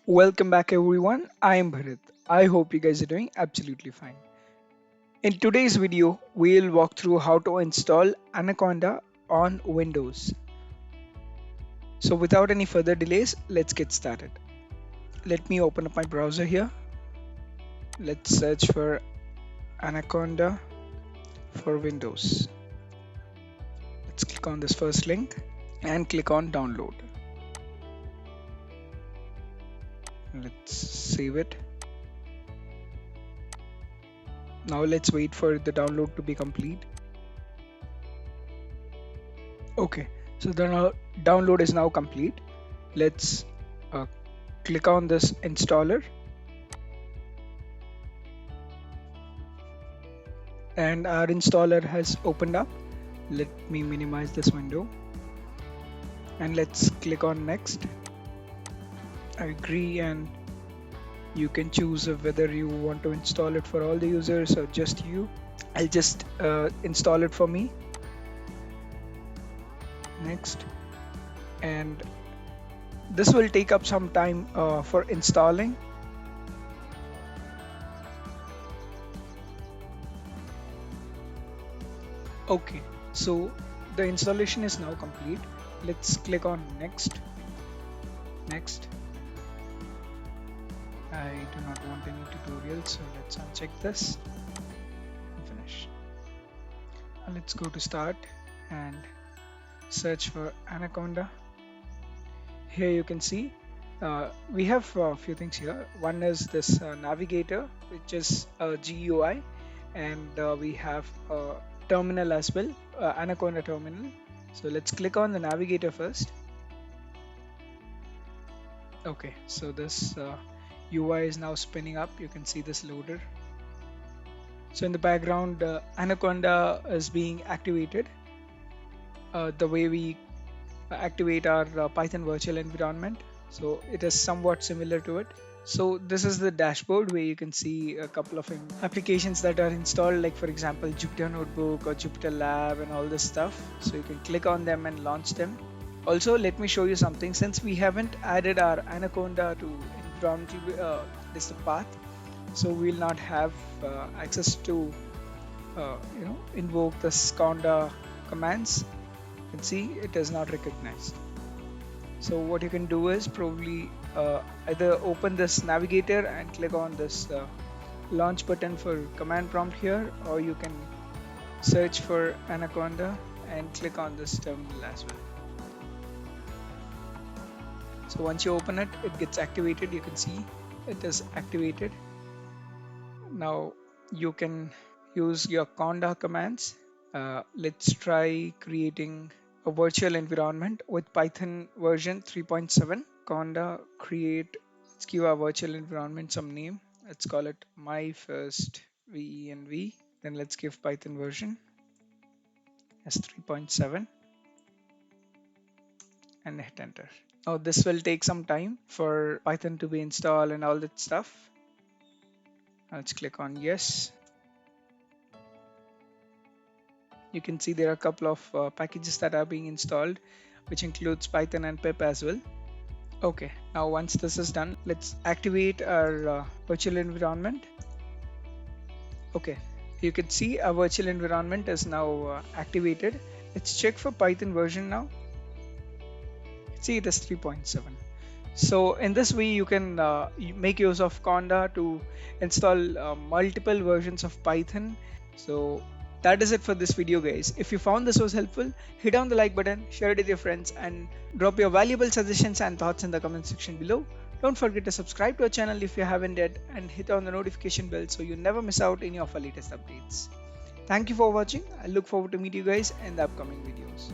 Welcome back everyone, I am Bharat. I hope you guys are doing absolutely fine. In today's video, we'll walk through how to install Anaconda on Windows. So without any further delays, let's get started. Let me open up my browser here. Let's search for Anaconda for Windows. Let's click on this first link and click on download. Let's save it. Now let's wait for the download to be complete. Okay, so the download is now complete. Let's uh, click on this installer and our installer has opened up. Let me minimize this window and let's click on next. I agree, and you can choose whether you want to install it for all the users or just you. I'll just install it for me. Next, and this will take up some time for installing. Okay, so the installation is now complete. Let's click on next. Next. I do not want any tutorial, so let's uncheck this and finish. Now let's go to start and search for Anaconda. Here you can see we have a few things here. One is this navigator, which is a GUI, and we have a terminal as well, Anaconda terminal. So let's click on the navigator first. Okay, so this UI is now spinning up. You can see this loader. So in the background, Anaconda is being activated. The way we activate our Python virtual environment. So it is somewhat similar to it. So this is the dashboard where you can see a couple of applications that are installed, like for example Jupyter Notebook or Jupyter Lab and all this stuff. So you can click on them and launch them. Also, let me show you something. Since we haven't added our Anaconda to environmental path, so we'll not have access to invoke this Conda commands. You can see it is not recognized. So what you can do is probably either open this navigator and click on this launch button for command prompt here, or you can search for Anaconda and click on this terminal as well. So once you open it, it gets activated. You can see it is activated. Now you can use your Conda commands. Let's try creating a virtual environment with Python version 3.7. Conda create. Let's give our virtual environment some name. Let's call it my first venv. Then let's give Python version as 3.7 and hit enter. Now this will take some time for Python to be installed and all that stuff. Let's click on yes. You can see there are a couple of packages that are being installed, which includes Python and pip as well. Okay, now once this is done, let's activate our virtual environment. Okay, you can see our virtual environment is now activated. Let's check for Python version now. See, it is 3.7. So in this way, you can make use of Conda to install multiple versions of Python. So that is it for this video, guys. If you found this was helpful, hit on the like button, share it with your friends, and drop your valuable suggestions and thoughts in the comment section below. Don't forget to subscribe to our channel if you haven't yet, and hit on the notification bell so you never miss out any of our latest updates. Thank you for watching. I look forward to meet you guys in the upcoming videos.